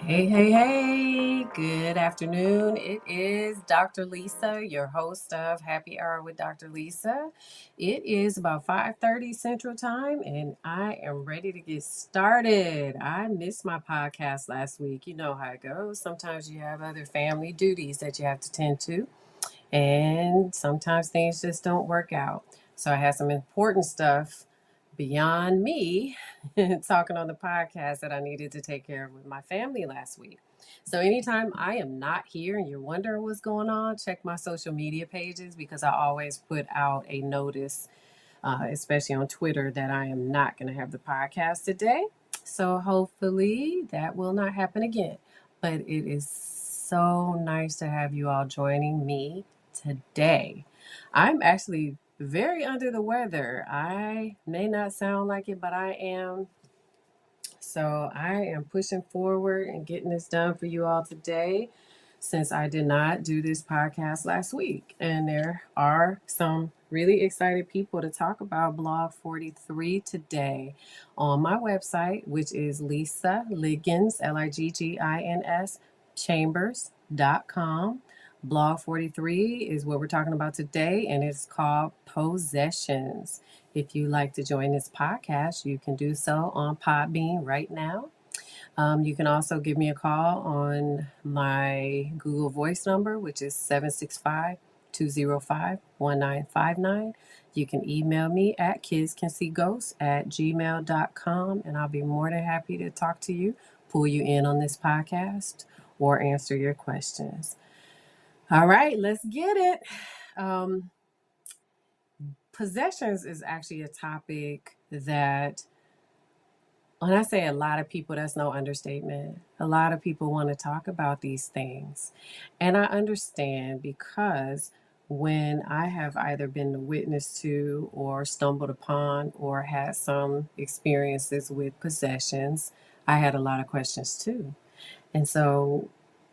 Hey, hey, hey, good afternoon. It is Dr. Lisa, your host of Happy Hour with Dr. Lisa. It is about 5:30 Central Time and I am ready to get started. I missed my podcast last week. You know how it goes. Sometimes you have other family duties that you have to tend to, and sometimes things just don't work out. So I had some important stuff beyond me talking on the podcast that I needed to take care of with my family last week. So anytime I am not here and you're wondering what's going on, check my social media pages because I always put out a notice, especially on Twitter, that I am not going to have the podcast today. So hopefully that will not happen again. But it is so nice to have you all joining me today. I'm actually very under the weather. I may not sound like it, but I am. So I am pushing forward and getting this done for you all today since I did not do this podcast last week. And there are some really excited people to talk about Blog 43 today on my website, which is Lisa Liggins, Liggins, chambers.com. Blog 43 is what we're talking about today, and it's called Possessions. If you like to join this podcast, you can do so on Podbean right now. You can also give me a call on my Google Voice number, which is 765 205 1959. You can email me at kidscanseeghosts@gmail.com, and I'll be more than happy to talk to you, pull you in on this podcast, or answer your questions. All right, let's get it. Um, Possessions is actually a topic that, when I say a lot of people, that's no understatement. A lot of people want to talk about these things. And I understand because when I have either been a witness to or stumbled upon or had some experiences with possessions, I had a lot of questions too. And so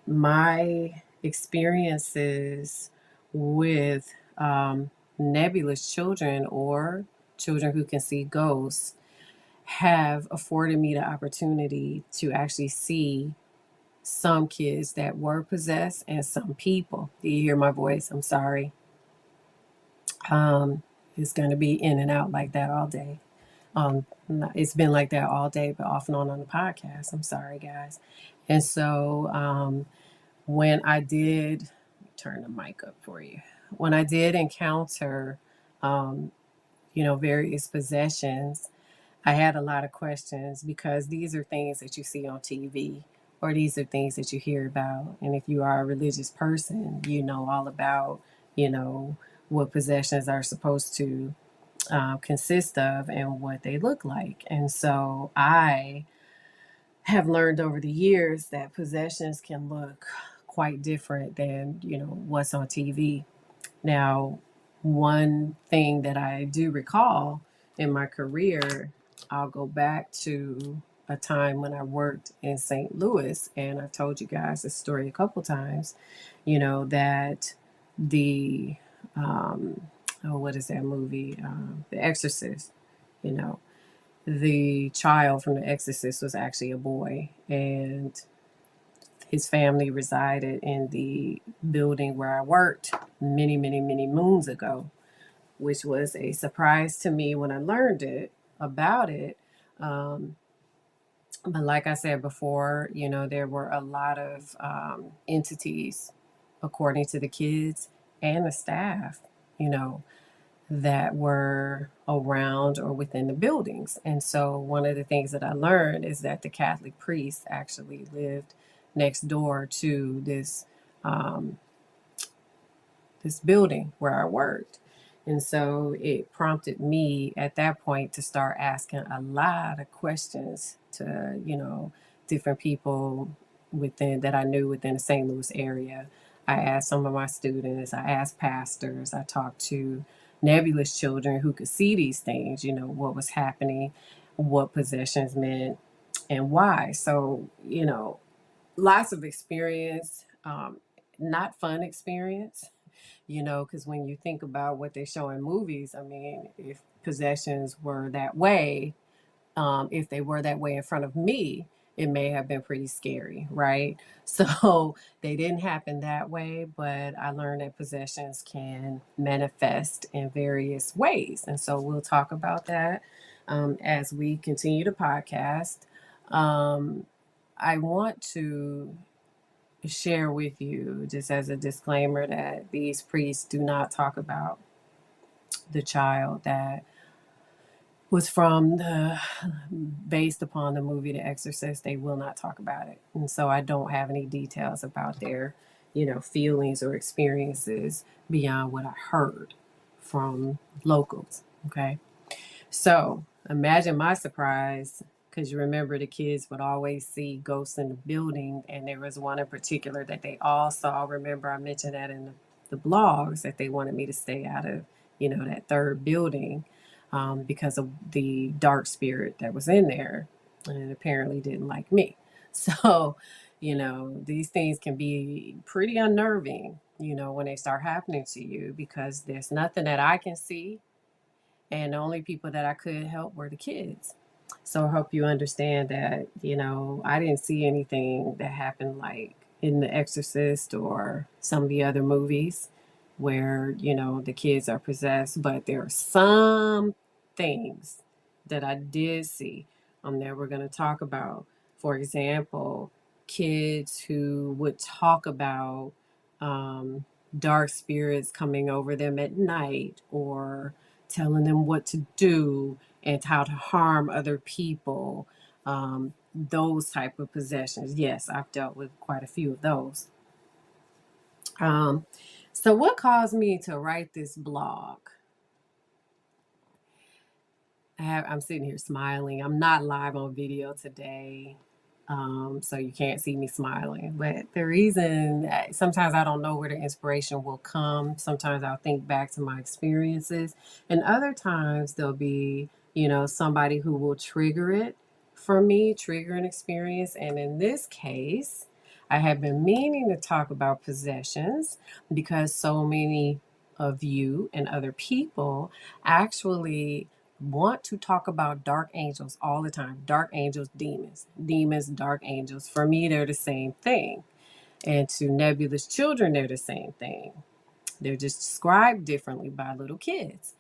my experiences with nebulous children or children who can see ghosts have afforded me the opportunity to actually see some kids that were possessed and some people. Do you hear my voice? I'm sorry. Um, it's going to be in and out like that all day. It's been like that all day, but off and on the podcast. I'm sorry, guys. And so when I did turn the mic up for you, when I did encounter, um, various possessions, I had a lot of questions because these are things that you see on TV or these are things that you hear about. And if you are a religious person, you know all about, you know, what possessions are supposed to consist of and what they look like. And so I have learned over the years that possessions can look quite different than, what's on TV. Now, one thing that I do recall in my career, I'll go back to a time when I worked in St. Louis, and I've told you guys this story a couple times, that the, um, what is that movie? The Exorcist, you know, the child from The Exorcist was actually a boy, and his family resided in the building where I worked many, many, many moons ago, which was a surprise to me when I learned about it. Um, but like I said before, there were a lot of entities, according to the kids and the staff, you know, that were around or within the buildings. And so one of the things that I learned is that the Catholic priest actually lived next door to um, this building where I worked. And so it prompted me at that point to start asking a lot of questions to, different people within that I knew within the St. Louis area. I asked some of my students, I asked pastors, I talked to nebulous children who could see these things, what was happening, what possessions meant, and why. So, lots of experience, not fun experience, because when you think about what they show in movies, I mean, if possessions were that way, if they were that way in front of me, it may have been pretty scary, right? So they didn't happen that way, but I learned that possessions can manifest in various ways. And so we'll talk about that as we continue the podcast. Um, I want to share with you, just as a disclaimer, that these priests do not talk about the child that was from the based upon the movie The Exorcist. They will not talk about it, and so I don't have any details about their, feelings or experiences beyond what I heard from locals. Okay, so imagine my surprise, because you remember the kids would always see ghosts in the building, and there was one in particular that they all saw. Remember, I mentioned that in the blogs that they wanted me to stay out of, that third building, because of the dark spirit that was in there, and it apparently didn't like me. So, these things can be pretty unnerving, when they start happening to you, because there's nothing that I can see, and the only people that I could help were the kids. So I hope you understand that, I didn't see anything that happened like in The Exorcist or some of the other movies where, the kids are possessed, but there are some things that I did see that we're going to talk about. For example, kids who would talk about dark spirits coming over them at night, or telling them what to do and how to harm other people. Those type of possessions. Yes, I've dealt with quite a few of those. Um, so what caused me to write this blog? I'm sitting here smiling. I'm not live on video today, so you can't see me smiling. But the reason, sometimes I don't know where the inspiration will come. Sometimes I'll think back to my experiences, and other times there'll be, somebody who will trigger it for me, trigger an experience. And in this case, I have been meaning to talk about possessions because so many of you and other people actually want to talk about dark angels all the time. Dark angels, demons, demons, dark angels. For me, they're the same thing. And to nebulous children, they're the same thing. They're just described differently by little kids.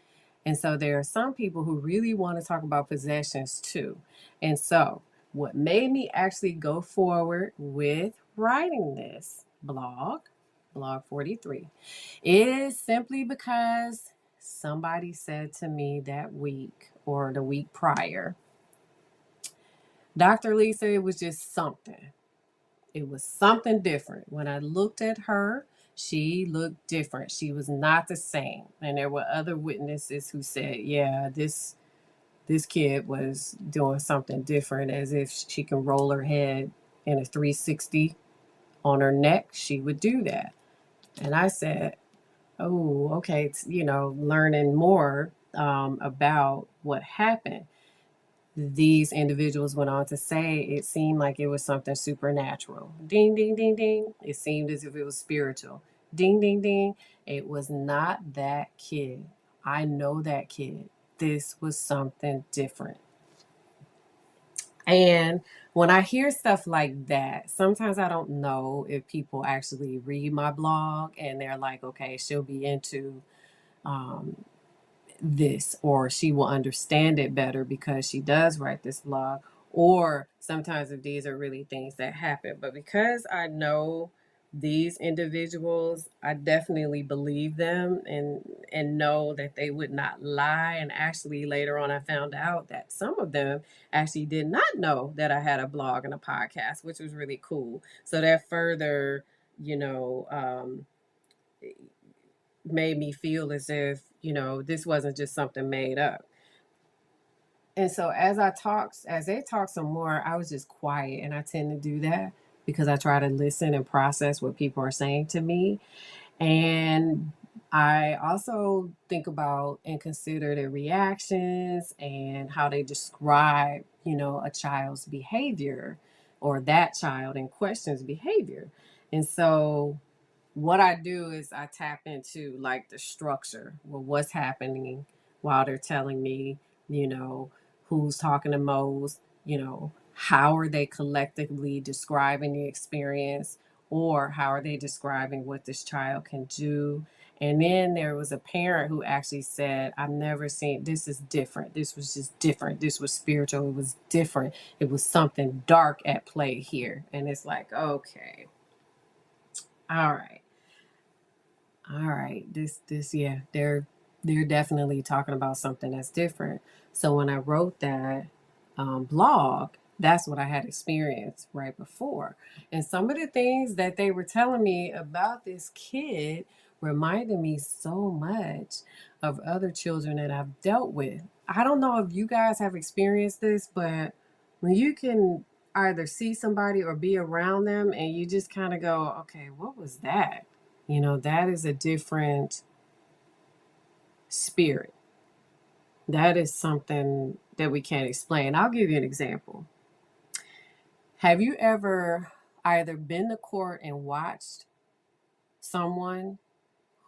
And so there are some people who really want to talk about possessions too. And so what made me actually go forward with writing this blog 43, is simply because somebody said to me that week or the week prior, Dr. Lisa, it was just something. It was something different. When I looked at her, she looked different. She was not the same. And there were other witnesses who said, yeah, this kid was doing something different, as if she can roll her head in a 360 on her neck. She would do that. And I said, oh, okay, it's, learning more about what happened. These individuals went on to say it seemed like it was something supernatural. Ding, ding, ding, ding. It seemed as if it was spiritual. Ding, ding, ding. It was not that kid. I know that kid. This was something different. And when I hear stuff like that, sometimes I don't know if people actually read my blog and they're like, okay, she'll be into um, this, or she will understand it better because she does write this blog, or sometimes if these are really things that happen. But because I know these individuals, I definitely believe them, and know that they would not lie. And actually later on I found out that some of them actually did not know that I had a blog and a podcast, which was really cool. So that further, you know um, made me feel as if, this wasn't just something made up. And so as they talked some more, I was just quiet, and I tend to do that because I try to listen and process what people are saying to me. And I also think about and consider their reactions and how they describe, a child's behavior, or that child in question's behavior. And so what I do is I tap into like the structure, well, what's happening while they're telling me, you know, who's talking the most, how are they collectively describing the experience, or how are they describing what this child can do. And then there was a parent who actually said, I've never seen, this is different. This was just different. This was spiritual. It was different. It was something dark at play here. And it's like, okay, all right. All right. Yeah, they're definitely talking about something that's different. So when I wrote that blog, that's what I had experienced right before. And some of the things that they were telling me about this kid reminded me so much of other children that I've dealt with. I don't know if you guys have experienced this, but when you can either see somebody or be around them and you just kind of go, okay, what was that? That is a different spirit. That is something that we can't explain. I'll give you an example. Have you ever either been to court and watched someone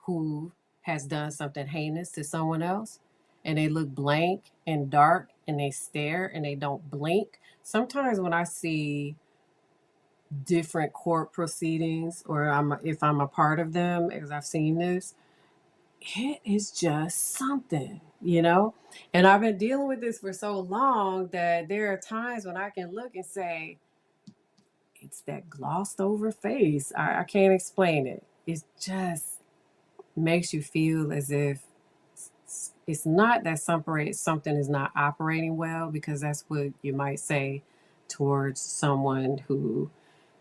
who has done something heinous to someone else and they look blank and dark and they stare and they don't blink? Sometimes when I see different court proceedings, or if I'm a part of them, because I've seen this, it is just something. And I've been dealing with this for so long that there are times when I can look and say, it's that glossed over face. I can't explain it. It just makes you feel as if it's not that something is not operating well, because that's what you might say towards someone who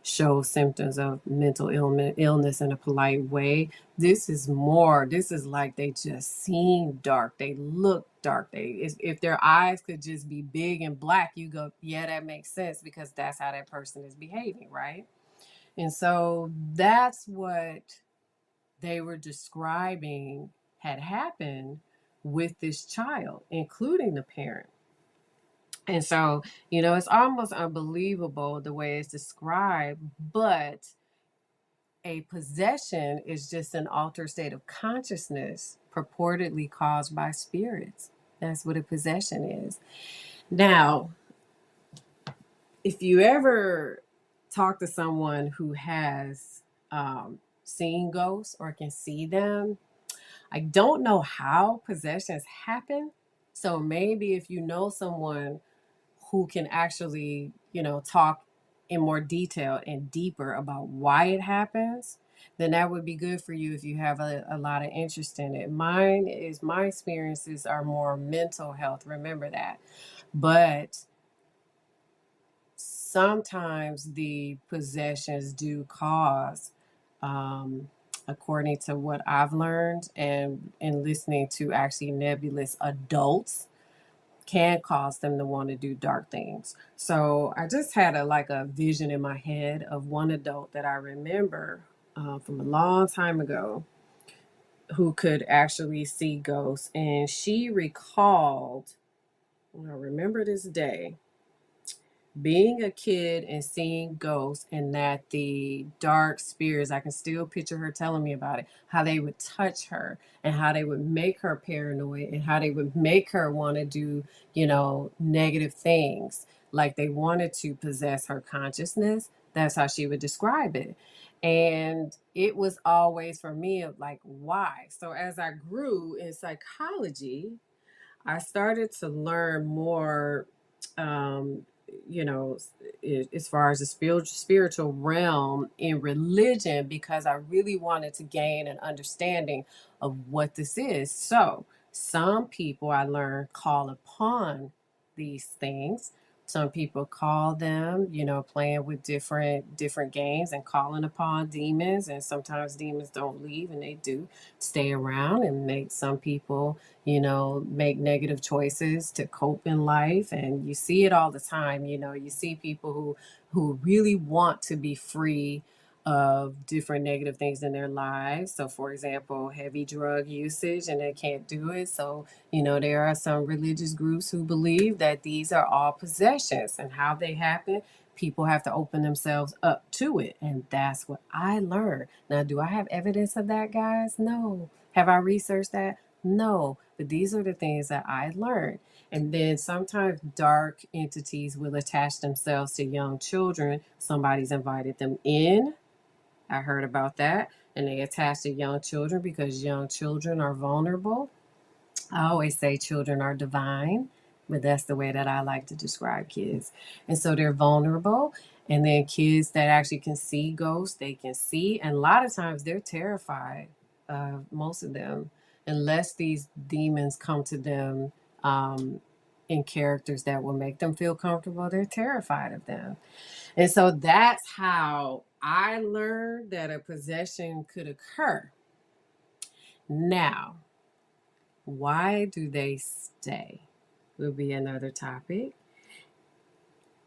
show symptoms of mental illness in a polite way. This is more, this is like they just seem dark. They look dark. If their eyes could just be big and black, you go, yeah, that makes sense, because that's how that person is behaving, right? And so that's what they were describing had happened with this child, including the parent. And so, it's almost unbelievable the way it's described, but a possession is just an altered state of consciousness purportedly caused by spirits. That's what a possession is. Now, if you ever talk to someone who has seen ghosts or can see them, I don't know how possessions happen. So maybe if you know someone who can actually, talk in more detail and deeper about why it happens, then that would be good for you if you have a lot of interest in it. My experiences are more mental health, remember that. But sometimes the possessions do cause, according to what I've learned and in listening to actually nebulous adults, can cause them to want to do dark things. So I just had a vision in my head of one adult that I remember from a long time ago, who could actually see ghosts, and she recalled, I remember this day, being a kid and seeing ghosts, and that the dark spirits, I can still picture her telling me about it, how they would touch her and how they would make her paranoid and how they would make her want to do, negative things. Like they wanted to possess her consciousness. That's how she would describe it. And it was always for me of like, why? So as I grew in psychology, I started to learn more, um, you know, as far as the spiritual realm in religion, because I really wanted to gain an understanding of what this is. So, some people I learned call upon these things. Some people call them, playing with different games and calling upon demons. And sometimes demons don't leave, and they do stay around and make some people, make negative choices to cope in life. And you see it all the time. You see people who really want to be free of different negative things in their lives. So, for example, heavy drug usage, and they can't do it. So, there are some religious groups who believe that these are all possessions, and how they happen, people have to open themselves up to it. And that's what I learned. Now, do I have evidence of that, guys? No. Have I researched that? No. But these are the things that I learned. And then sometimes dark entities will attach themselves to young children. Somebody's invited them in. I heard about that. And they attach to young children because young children are vulnerable. I always say children are divine, but that's the way that I like to describe kids. And so they're vulnerable. And then kids that actually can see ghosts, they can see. And a lot of times they're terrified, most of them, unless these demons come to them in characters that will make them feel comfortable, they're terrified of them. And so that's how I learned that a possession could occur. Now, why do they stay? Will be another topic.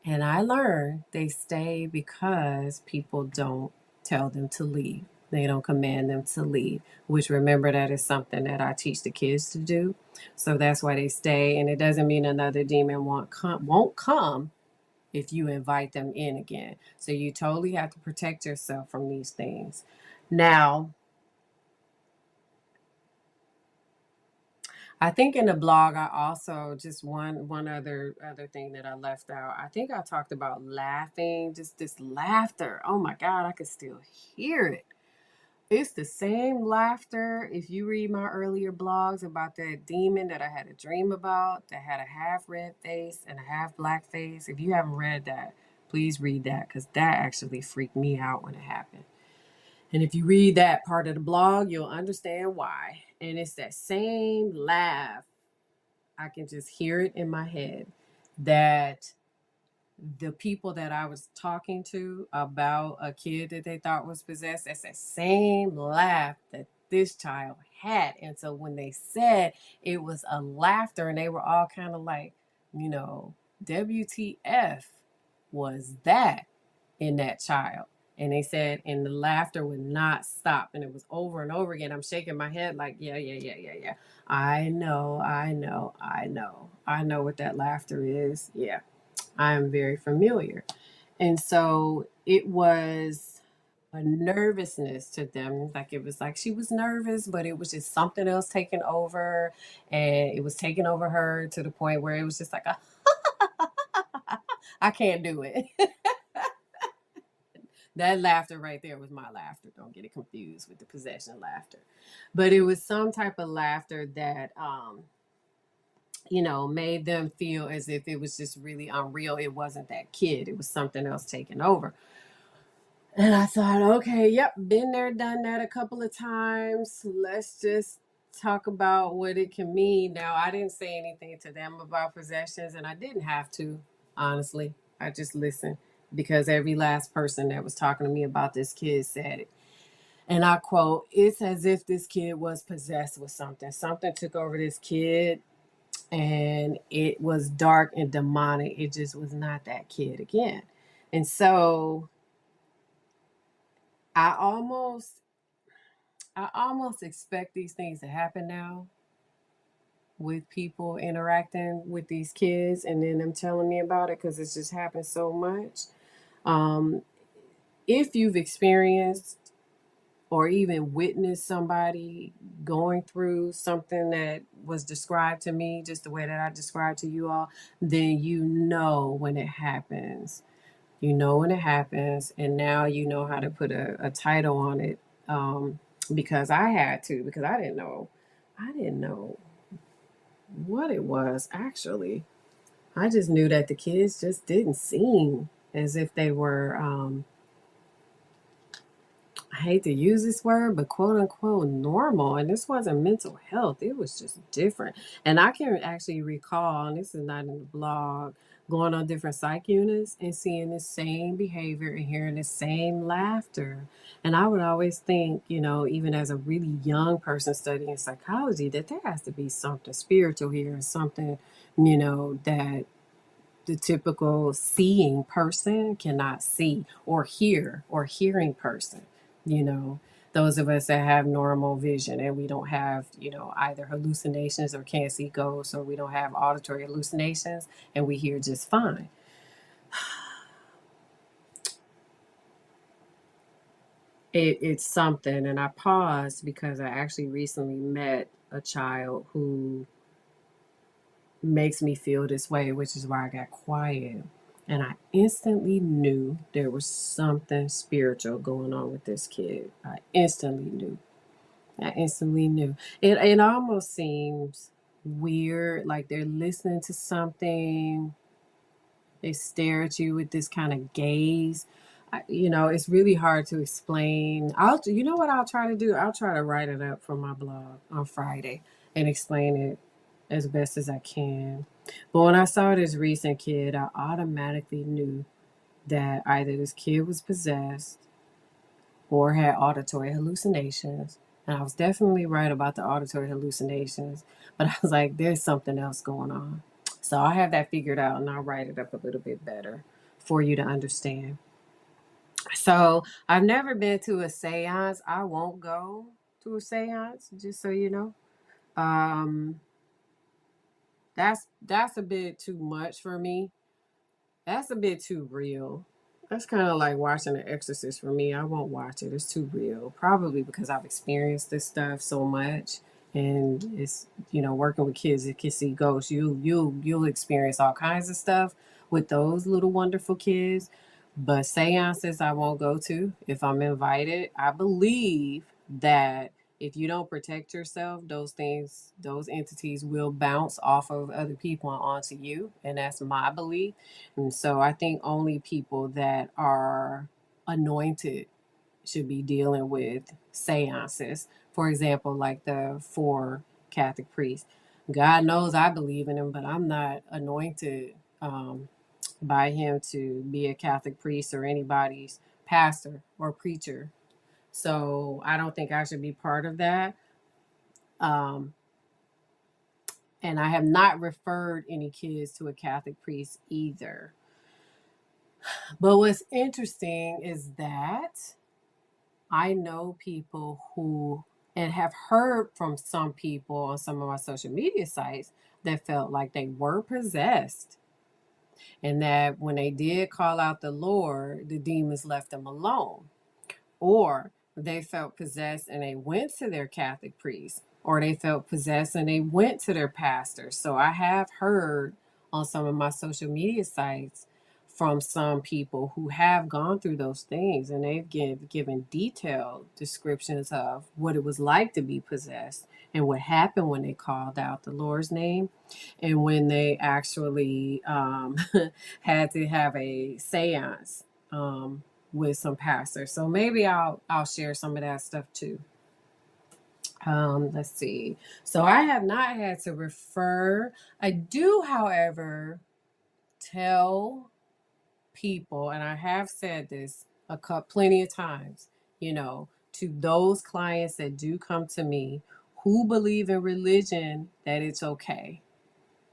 And I learned they stay because people don't tell them to leave. They don't command them to leave, which remember that is something that I teach the kids to do. So that's why they stay. And it doesn't mean another demon won't come if you invite them in again. So you totally have to protect yourself from these things. Now, I think in the blog I also just one other thing that I left out. I think I talked about laughing, just this laughter. Oh my God, I could still hear it. It's the same laughter. If you read my earlier blogs about that demon that I had a dream about that had a half red face and a half black face, if you haven't read that, please read that because that actually freaked me out when it happened. And if you read that part of the blog, you'll understand why. And it's that same laugh. I can just hear it in my head that the people that I was talking to about a kid that they thought was possessed, that's that same laugh that this child had. And so when they said it was a laughter and they were all kind of like, you know, WTF was that in that child? And they said, and the laughter would not stop. And it was over and over again. I'm shaking my head like, yeah, yeah, yeah, yeah, yeah. I know, I know, I know. I know what that laughter is. Yeah, I am very familiar. And so it was a nervousness to them. Like it was like she was nervous, but it was just something else taking over. And it was taking over her to the point where it was just like, I can't do it. That laughter right there was my laughter. Don't get it confused with the possession laughter. But it was some type of laughter that made them feel as if it was just really unreal. It wasn't that kid, it was something else taking over. And I thought, okay, yep, been there, done that a couple of times. Let's just talk about what it can mean. Now, I didn't say anything to them about possessions, and I didn't have to, honestly. I just listened because every last person that was talking to me about this kid said it. And I quote, it's as if this kid was possessed with something. Something took over this kid and it was dark and demonic. It just was not that kid again. And so I almost I almost expect these things to happen now with people interacting with these kids and then them telling me about it because it's just happened so much. Um, if you've experienced or even witnessed somebody going through something that was described to me just the way that I described to you all, then you know when it happens. You know when it happens, and now you know how to put a title on it. Because I had to, because I didn't know. I didn't know what it was actually. I just knew that the kids just didn't seem as if they were I hate to use this word, but quote unquote normal. And this wasn't mental health, it was just different. And I can actually recall, and this is not in the blog, going on different psych units and seeing the same behavior and hearing the same laughter. And I would always think, even as a really young person studying psychology, that there has to be something spiritual here, something, that the typical seeing person cannot see, or hear, or hearing person. You know, those of us that have normal vision and we don't have, either hallucinations or can't see ghosts, or we don't have auditory hallucinations and we hear just fine. It's something. And I paused because I actually recently met a child who makes me feel this way, which is why I got quiet. And I instantly knew there was something spiritual going on with this kid. I instantly knew. I instantly knew. It almost seems weird, like they're listening to something. They stare at you with this kind of gaze. It's really hard to explain. You know what I'll try to do? I'll try to write it up for my blog on Friday and explain it as best as I can. But when I saw this recent kid, I automatically knew that either this kid was possessed or had auditory hallucinations. And I was definitely right about the auditory hallucinations, but I was like, there's something else going on. So I have that figured out and I'll write it up a little bit better for you to understand. So I've never been to a seance. I won't go to a seance, just so you know. Um, that's a bit too much for me. That's a bit too real. That's kind of like watching The Exorcist for me. I won't watch it. It's too real. Probably because I've experienced this stuff so much, and it's working with kids that can see ghosts. You'll experience all kinds of stuff with those little wonderful kids. But seances I won't go to if I'm invited. I believe that if you don't protect yourself, those entities will bounce off of other people and onto you. And that's my belief. And so I think only people that are anointed should be dealing with seances. For example, like the four Catholic priests. God knows I believe in him, but I'm not anointed by him to be a Catholic priest or anybody's pastor or preacher. So I don't think I should be part of that. Um, and I have not referred any kids to a Catholic priest either. But what's interesting is that I know people who, and have heard from some people on some of my social media sites that felt like they were possessed, and that when they did call out the Lord, the demons left them alone. Or they felt possessed and they went to their Catholic priest, or they felt possessed and they went to their pastor. So I have heard on some of my social media sites from some people who have gone through those things, and they've given detailed descriptions of what it was like to be possessed and what happened when they called out the Lord's name, and when they actually had to have a seance with some pastors. So maybe I'll share some of that stuff too. Let's see. So I have not had to refer. I do, however, tell people, and I have said this plenty of times, to those clients that do come to me who believe in religion, that it's okay.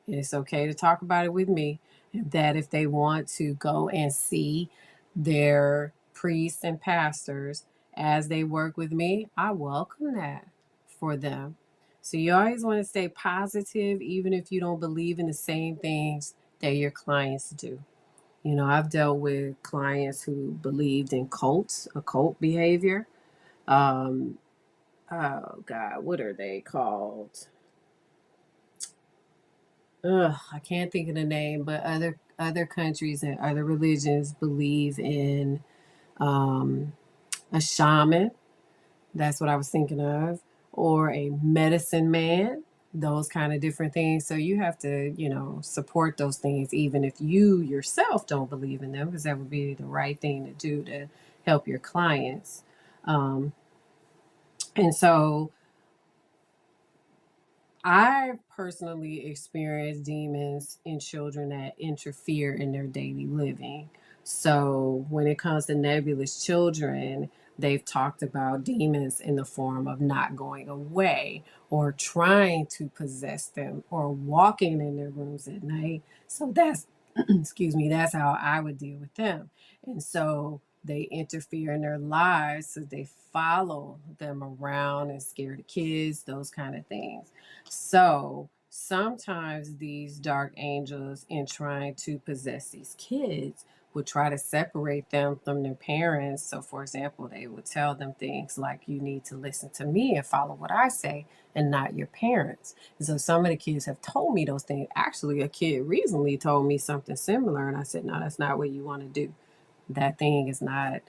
It's okay to talk about it with me. That if they want to go and see their priests and pastors as they work with me, I welcome that for them. So you always want to stay positive, even if you don't believe in the same things that your clients do. I've dealt with clients who believed in occult behavior. Um, oh God, what are they called? I can't think of the name, but other countries and other religions believe in um, a shaman. That's what I was thinking of, or a medicine man. Those kind of different things. So you have to, support those things, even if you yourself don't believe in them, because that would be the right thing to do to help your clients. Um, and so I personally experienced demons in children that interfere in their daily living. So when it comes to nebulous children, they've talked about demons in the form of not going away or trying to possess them or walking in their rooms at night. So that's, excuse me, that's how I would deal with them. And so they interfere in their lives, so they follow them around and scare the kids, those kind of things. So sometimes these dark angels, in trying to possess these kids, would try to separate them from their parents. So, for example, they would tell them things like, you need to listen to me and follow what I say and not your parents. And so, some of the kids have told me those things. Actually, a kid recently told me something similar, and I said, no, that's not what you want to do. That thing is not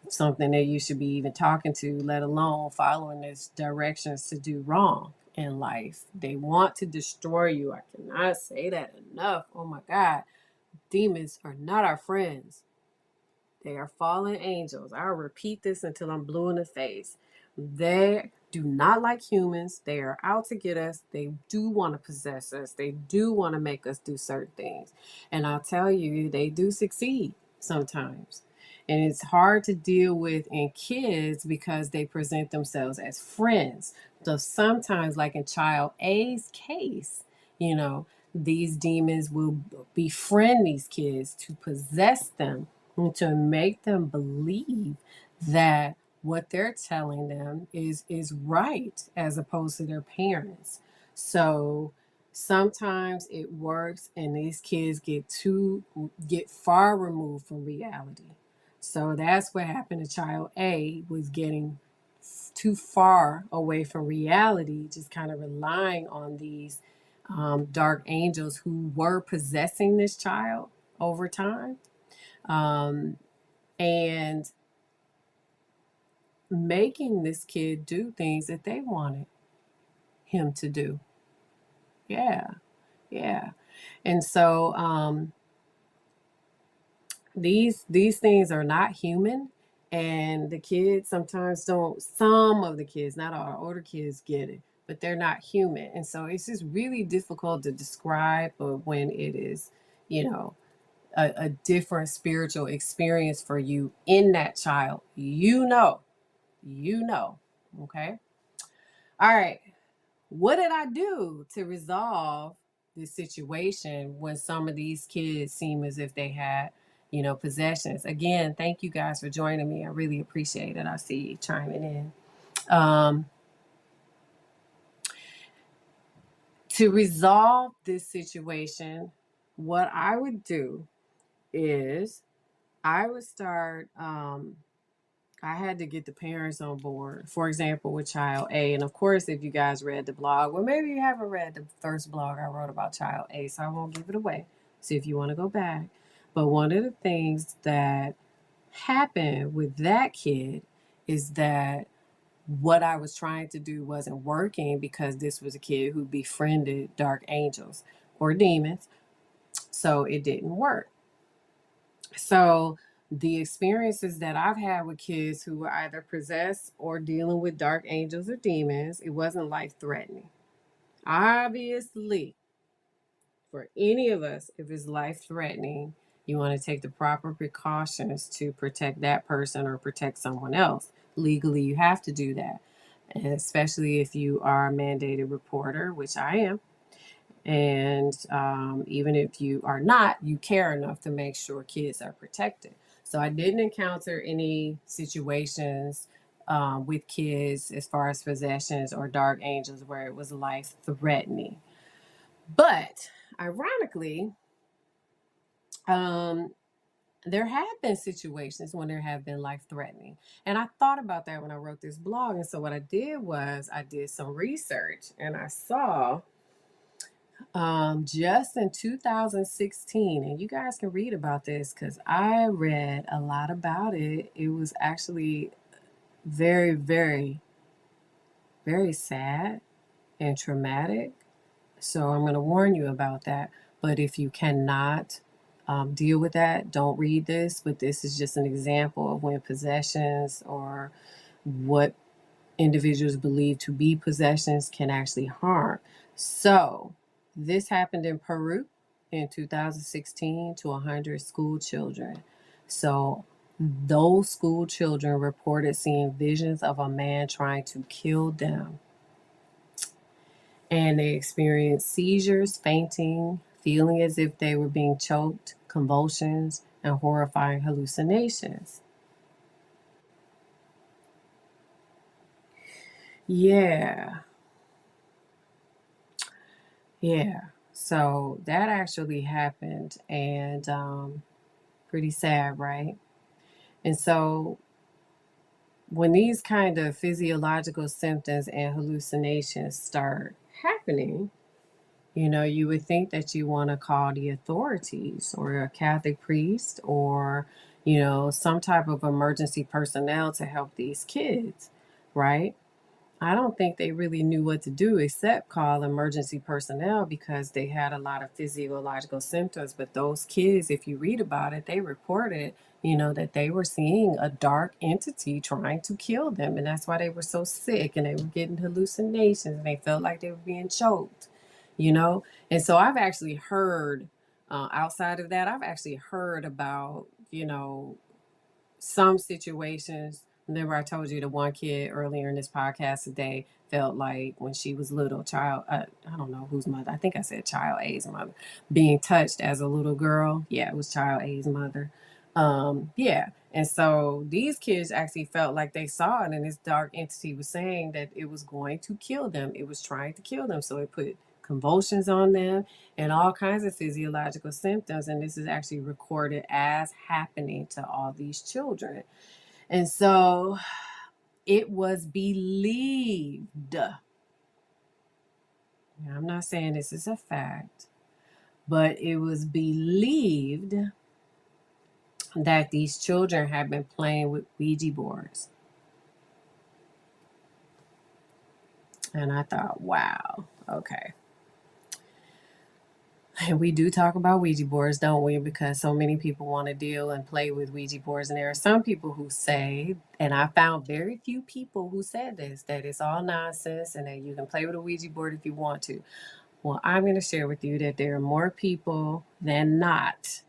something that you should be even talking to, let alone following its directions to do wrong in life. They want to destroy you. I cannot say that enough. Oh my God. Demons are not our friends. They are fallen angels. I'll repeat this until I'm blue in the face. They do not like humans. They are out to get us. They do want to possess us. They do want to make us do certain things. And I'll tell you, they do succeed sometimes. And it's hard to deal with in kids because they present themselves as friends. So sometimes, like in child A's case, you know, these demons will befriend these kids to possess them and to make them believe that what they're telling them is right as opposed to their parents. So sometimes it works and these kids get far removed from reality. So that's what happened to child A, was getting too far away from reality, just kind of relying on these dark angels who were possessing this child over time. Um, and making this kid do things that they wanted him to do. Yeah, yeah. And so these things are not human, and the kids sometimes don't. Some of the kids, not all, older kids get it, but they're not human, and so it's just really difficult to describe. But when it is, you know, a different spiritual experience for you in that child, you know. Okay. All right. What did I do to resolve this situation when some of these kids seem as if they had, possessions? Again, thank you guys for joining me. I really appreciate it. I see you chiming in. Um, to resolve this situation, what I would do is I would start I had to get the parents on board. For example, with child A, and of course, if you guys read the blog, well, maybe you haven't read the first blog I wrote about child A, so I won't give it away. So if you want to go back, but one of the things that happened with that kid is that what I was trying to do wasn't working because this was a kid who befriended dark angels or demons, so it didn't work. So the experiences that I've had with kids who were either possessed or dealing with dark angels or demons, it wasn't life threatening. Obviously, for any of us, if it's life threatening, you want to take the proper precautions to protect that person or protect someone else. Legally, you have to do that. And especially if you are a mandated reporter, which I am. And even if you are not, you care enough to make sure kids are protected. So I didn't encounter any situations with kids as far as possessions or dark angels where it was life threatening. But ironically, um, there have been situations when there have been life threatening. And I thought about that when I wrote this blog. And so what I did was I did some research and I saw just in 2016, and you guys can read about this because I read a lot about it. It was actually very, very, very sad and traumatic. So I'm going to warn you about that. But if you cannot deal with that, don't read this. But this is just an example of when possessions or what individuals believe to be possessions can actually harm. So, this happened in Peru in 2016 to 100 school children. So, those school children reported seeing visions of a man trying to kill them. And they experienced seizures, fainting, feeling as if they were being choked, convulsions, and horrifying hallucinations. Yeah, yeah. So that actually happened. And Pretty sad, right? And so when these kind of physiological symptoms and hallucinations start happening, you would think that you want to call the authorities or a Catholic priest or, some type of emergency personnel to help these kids, right? I don't think they really knew what to do except call emergency personnel because they had a lot of physiological symptoms. But those kids, if you read about it, they reported, that they were seeing a dark entity trying to kill them. And that's why they were so sick and they were getting hallucinations and they felt like they were being choked, you know? And so I've actually heard, outside of that, I've actually heard about, some situations. Remember, I told you the one kid earlier in this podcast today felt like when she was little, child, I don't know whose mother, I think I said child A's mother, being touched as a little girl. Yeah, it was child A's mother. Yeah. And so these kids actually felt like they saw it, and this dark entity was saying that it was going to kill them. It was trying to kill them. So it put convulsions on them and all kinds of physiological symptoms. And this is actually recorded as happening to all these children. And so it was believed. Now, I'm not saying this is a fact, but it was believed that these children had been playing with Ouija boards. And I thought, wow, okay. And we do talk about Ouija boards, don't we? Because so many people want to deal and play with Ouija boards. And there are some people who say, and I found very few people who said this, that it's all nonsense and that you can play with a Ouija board if you want to. Well, I'm going to share with you that there are more people than not,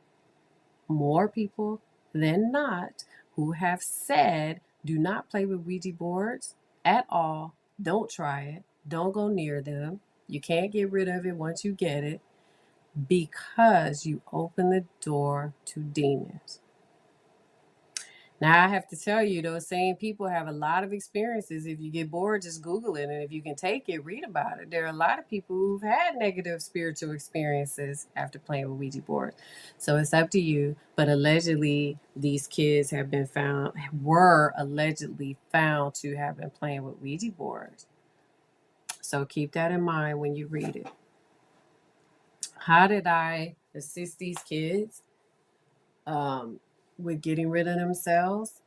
who have said, do not play with Ouija boards at all. Don't try it. Don't go near them. You can't get rid of it once you get it, because you open the door to demons. Now, I have to tell you, those same people have a lot of experiences. If you get bored, just Google it. And if you can take it, read about it. There are a lot of people who've had negative spiritual experiences after playing with Ouija boards. So it's up to you. But allegedly, these kids were allegedly found to have been playing with Ouija boards. So keep that in mind when you read it. How did I assist these kids with getting rid of themselves?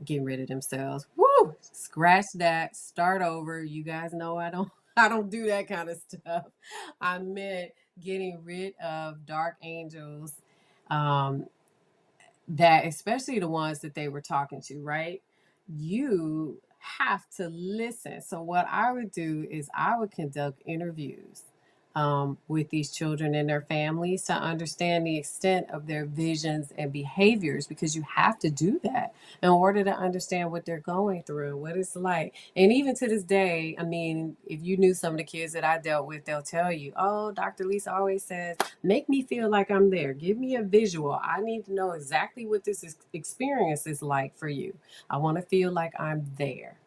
Getting rid of themselves. Woo! Scratch that. Start over. You guys know I don't do that kind of stuff. I meant getting rid of dark angels. That, especially the ones that they were talking to, right? You have to listen. So what I would do is I would conduct interviews with these children and their families to understand the extent of their visions and behaviors, because you have to do that in order to understand what they're going through, what it's like. And even to this day, I mean, if you knew some of the kids that I dealt with, they'll tell you, oh, Dr. Lisa always says, make me feel like I'm there. Give me a visual. I need to know exactly what this experience is like for you. I want to feel like I'm there.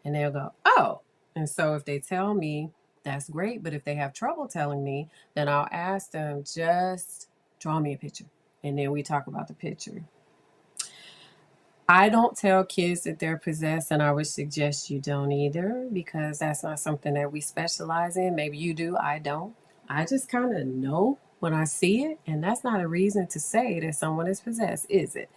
And they'll go, oh. And so if they tell me, that's great. But if they have trouble telling me, then I'll ask them, just draw me a picture. And then we talk about the picture. I don't tell kids that they're possessed, and I would suggest you don't either, because that's not something that we specialize in. Maybe you do, I don't. I just kind of know when I see it, and that's not a reason to say that someone is possessed, is it?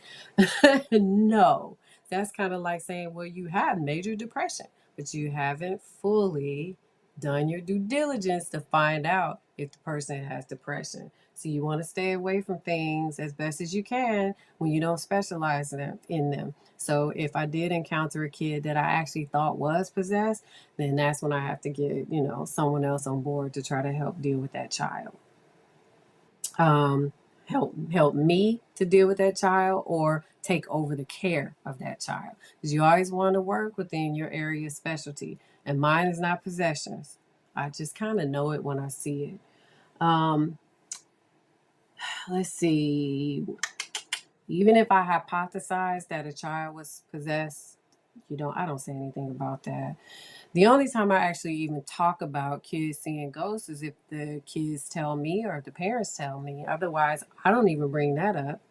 No. That's kind of like saying, well, you have major depression, but you haven't fully done your due diligence to find out if the person has depression. So you want to stay away from things as best as you can when you don't specialize in them. So if I did encounter a kid that I actually thought was possessed, then that's when I have to get, someone else on board to try to help deal with that child. Help me to deal with that child, or take over the care of that child. Because you always want to work within your area of specialty. And mine is not possessions. I just kind of know it when I see it. Let's see. Even if I hypothesize that a child was possessed, I don't say anything about that. The only time I actually even talk about kids seeing ghosts is if the kids tell me or if the parents tell me. Otherwise, I don't even bring that up.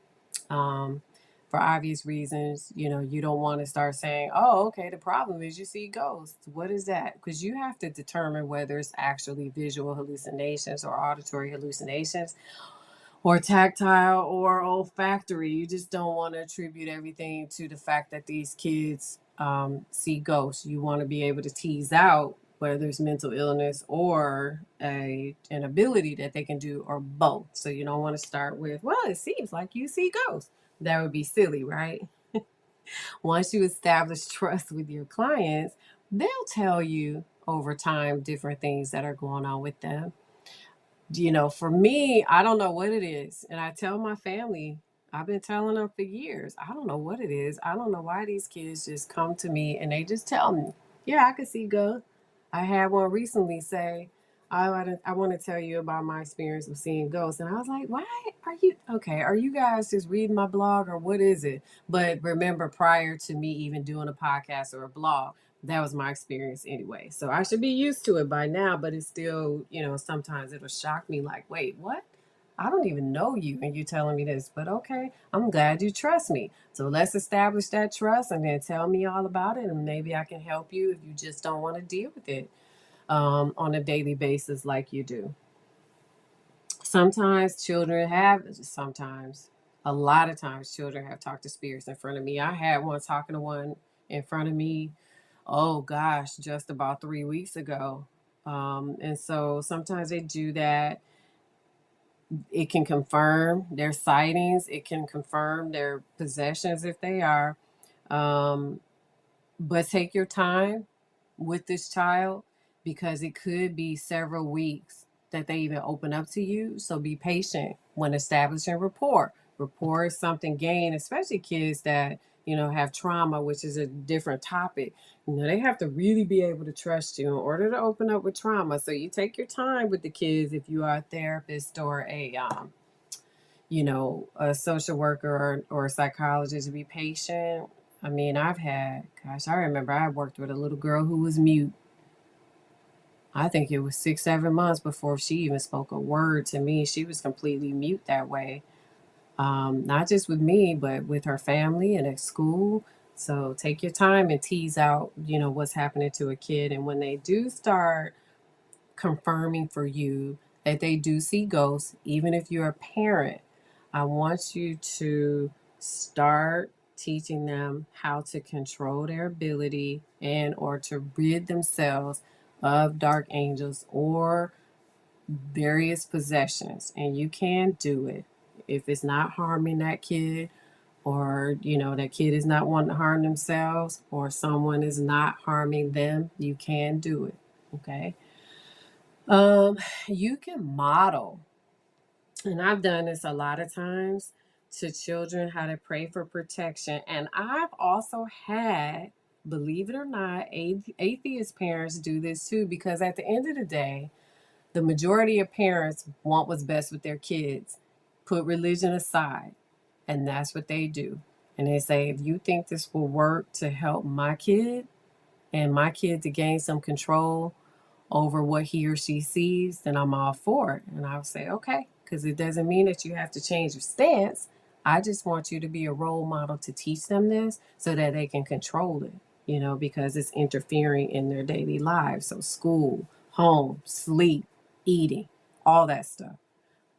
Um, for obvious reasons, you don't want to start saying, oh, okay, the problem is you see ghosts. What is that? Because you have to determine whether it's actually visual hallucinations or auditory hallucinations or tactile or olfactory. You just don't want to attribute everything to the fact that these kids see ghosts. You want to be able to tease out whether it's mental illness or an ability that they can do, or both. So you don't want to start with, well, it seems like you see ghosts. That would be silly, right? Once you establish trust with your clients, they'll tell you over time different things that are going on with them. For me, I don't know what it is. And I tell my family, I've been telling them for years, I don't know what it is. I don't know why these kids just come to me and they just tell me, yeah, I can see ghosts. I had one recently say, I want to tell you about my experience of seeing ghosts. And I was like, why are you guys just reading my blog or what is it? But remember, prior to me even doing a podcast or a blog, that was my experience anyway. So I should be used to it by now, but it's still, sometimes it'll shock me like, wait, what? I don't even know you and you telling me this, but okay, I'm glad you trust me. So let's establish that trust and then tell me all about it, and maybe I can help you if you just don't want to deal with it on a daily basis like you do. Sometimes, a lot of times, children have talked to spirits in front of me. I had one talking to one in front of me, oh gosh, just about 3 weeks ago. And so sometimes they do that. It can confirm their sightings, it can confirm their possessions if they are. Um, but take your time with this child because it could be several weeks that they even open up to you. So be patient when establishing rapport. Rapport is something gained, especially kids that, have trauma, which is a different topic. They have to really be able to trust you in order to open up with trauma. So you take your time with the kids if you are a therapist or a social worker or a psychologist. To be patient. I mean, I remember I worked with a little girl who was mute. I think it was 6, 7 months before she even spoke a word to me. She was completely mute that way. Not just with me, but with her family and at school. So take your time and tease out, what's happening to a kid. And when they do start confirming for you that they do see ghosts, even if you're a parent, I want you to start teaching them how to control their ability and or to rid themselves of dark angels or various possessions. And you can do it if it's not harming that kid, or that kid is not wanting to harm themselves, or someone is not harming them. You can do it. Okay. um, you can model, and I've done this a lot of times, to children how to pray for protection. And I've also had, believe it or not, atheist parents do this too, because at the end of the day, the majority of parents want what's best with their kids, put religion aside, and that's what they do. And they say, if you think this will work to help my kid and my kid to gain some control over what he or she sees, then I'm all for it. And I'll say, okay, because it doesn't mean that you have to change your stance. I just want you to be a role model to teach them this so that they can control it, because it's interfering in their daily lives. So, school, home, sleep, eating, all that stuff.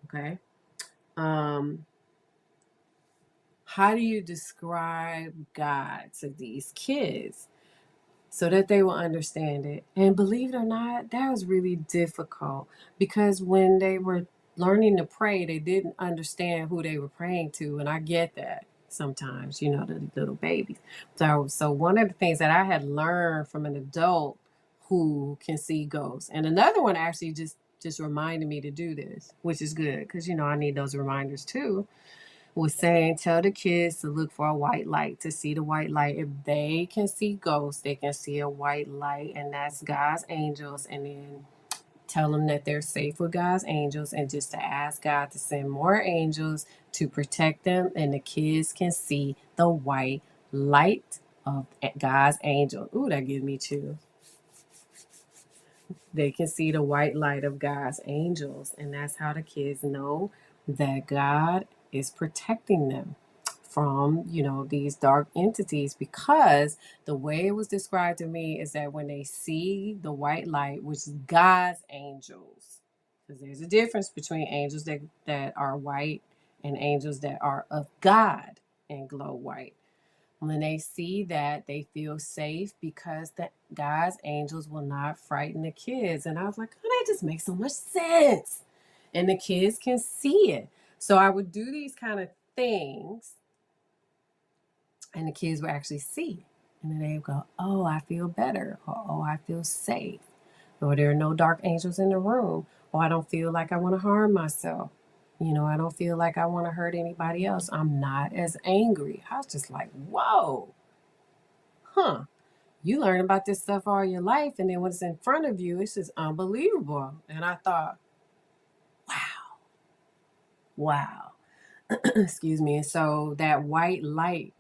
Okay. Um, how do you describe God to these kids so that they will understand it? And believe it or not, that was really difficult because when they were learning to pray, they didn't understand who they were praying to. And I get that sometimes, the little babies. So one of the things that I had learned from an adult who can see ghosts, and another one actually just reminded me to do this, which is good because, I need those reminders too, was saying, tell the kids to look for a white light, to see the white light. If they can see ghosts, they can see a white light, and that's God's angels. And then tell them that they're safe with God's angels, and just to ask God to send more angels to protect them. And the kids can see the white light of God's angel. Ooh, that gives me chills. They can see the white light of God's angels, and that's how the kids know that God is protecting them. from, these dark entities, because the way it was described to me is that when they see the white light, which is God's angels, because there's a difference between angels that are white and angels that are of God and glow white. When they see that, they feel safe because the God's angels will not frighten the kids. And I was like, oh, that just makes so much sense. And the kids can see it. So I would do these kind of things, and the kids would actually see it. And then they would go, oh, I feel better. Or, oh, I feel safe. Or there are no dark angels in the room. Or I don't feel like I want to harm myself. I don't feel like I want to hurt anybody else. I'm not as angry. I was just like, whoa, huh. You learn about this stuff all your life, and then when it's in front of you, it's just unbelievable. And I thought, wow. Excuse me. And so that white light,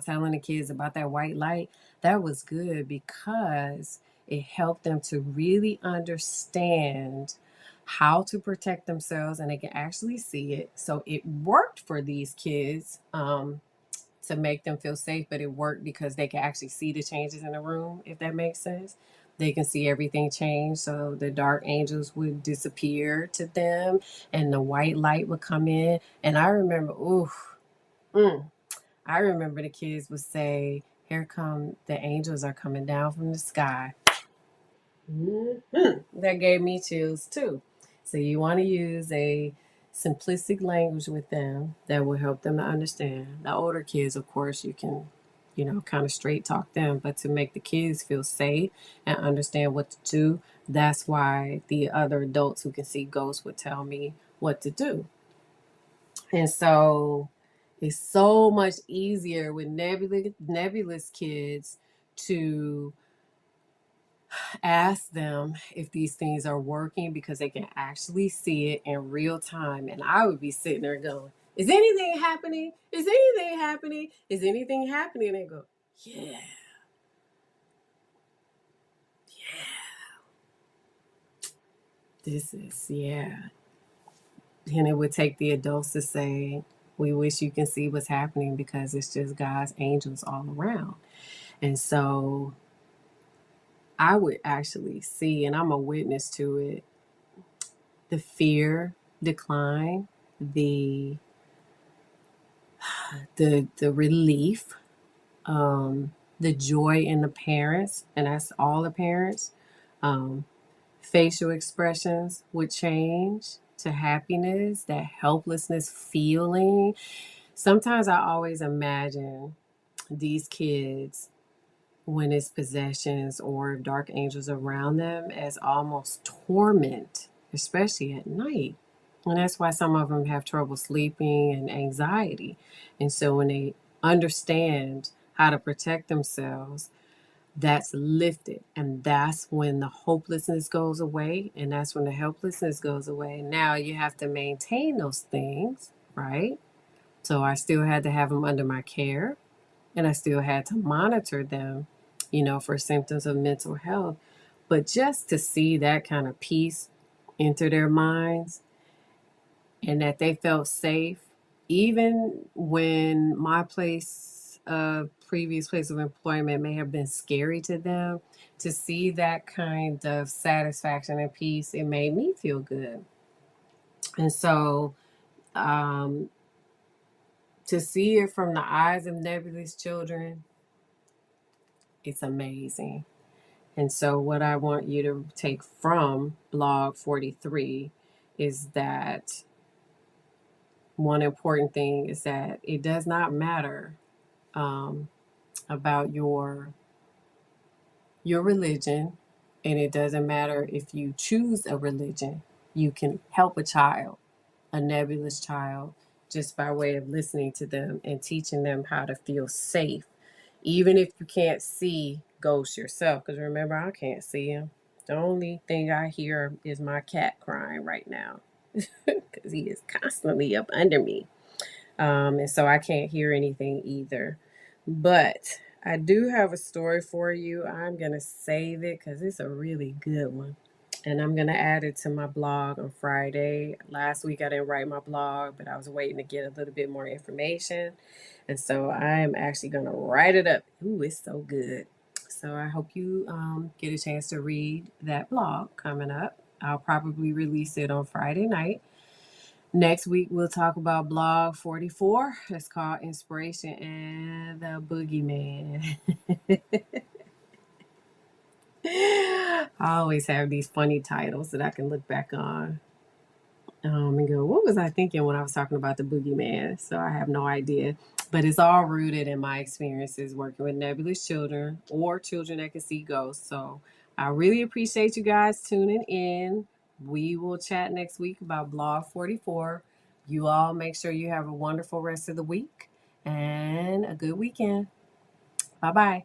telling the kids about that white light, that was good because it helped them to really understand how to protect themselves, and they can actually see it. So it worked for these kids. To make them feel safe, but it worked because they can actually see the changes in the room, if that makes sense. They can see everything change. So the dark angels would disappear to them and the white light would come in. And I remember, I remember the kids would say, here come the angels are coming down from the sky. That gave me chills too. So you want to use a simplistic language with them that will help them to understand. The older kids, of course, you can, kind of straight talk them, but to make the kids feel safe and understand what to do, that's why the other adults who can see ghosts would tell me what to do. And so it's so much easier with nebulous kids to ask them if these things are working because they can actually see it in real time. And I would be sitting there going, is anything happening? Is anything happening? Is anything happening? And they go, yeah, this is, yeah. And it would take the adults to say, we wish you can see what's happening because it's just God's angels all around. And so I would actually see, and I'm a witness to it, the fear decline, the the relief, the joy in the parents, and that's all the parents. Um, Facial expressions would change to happiness, that helplessness feeling. Sometimes I always imagine these kids when it's possessions or dark angels around them as almost torment, especially at night. And that's why some of them have trouble sleeping and anxiety. And so when they understand how to protect themselves, that's lifted. And that's when the hopelessness goes away. And that's when the helplessness goes away. Now you have to maintain those things, right? So I still had to have them under my care, and I still had to monitor them, for symptoms of mental health. But just to see that kind of peace enter their minds and that they felt safe, even when my previous place of employment may have been scary to them, to see that kind of satisfaction and peace, it made me feel good. And so, um, to see it from the eyes of nebulous children, it's amazing. And so, what I want you to take from Blog 43 is that one important thing is that it does not matter um, about your religion, and it doesn't matter if you choose a religion. You can help a child, a nebulous child, just by way of listening to them and teaching them how to feel safe, even if you can't see ghosts yourself. Because remember, I can't see them. The only thing I hear is my cat crying right now because he is constantly up under me. And so I can't hear anything either. But I do have a story for you. I'm going to save it because it's a really good one. And I'm going to add it to my blog on Friday. Last week I didn't write my blog, but I was waiting to get a little bit more information. And so I am actually going to write it up. Ooh, it's so good. So I hope you get a chance to read that blog coming up. I'll probably release it on Friday night. Next week, we'll talk about blog 44. It's called Inspiration and the Boogeyman. I always have these funny titles that I can look back on and go, what was I thinking when I was talking about the boogeyman? So I have no idea. But it's all rooted in my experiences working with nebulous children or children that can see ghosts. So I really appreciate you guys tuning in. We will chat next week about Blog 44. You all make sure you have a wonderful rest of the week and a good weekend. Bye bye.